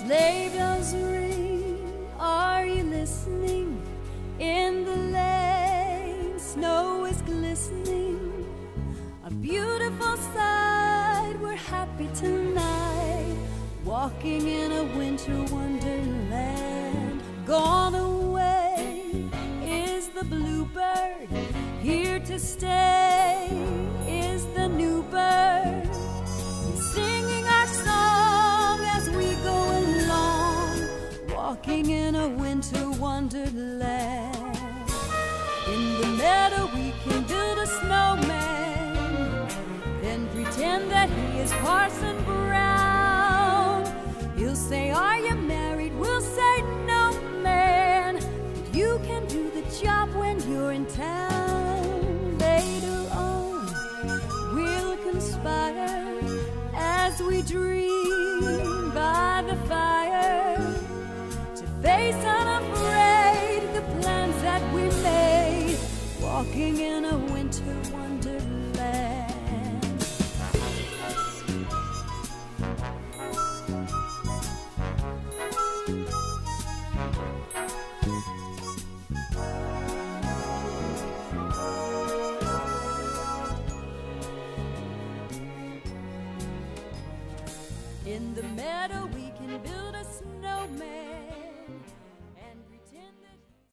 Sleigh bells ring, are you listening? In the lane, snow is glistening. A beautiful sight, we're happy tonight, walking in a winter wonderland. Gone away is the bluebird, here to stay is the new bird. He's singing our song as we go along, walking in a winter wonderland. In the meadow we can build a snowman, then pretend that he is Parson Brown. He'll say, "Are you married?" We'll say, "No, man." But you can do the job when you're in town. Later on, we'll conspire as we dream by the fire to face unafraid the plans that we made, walking in a winter wonderland.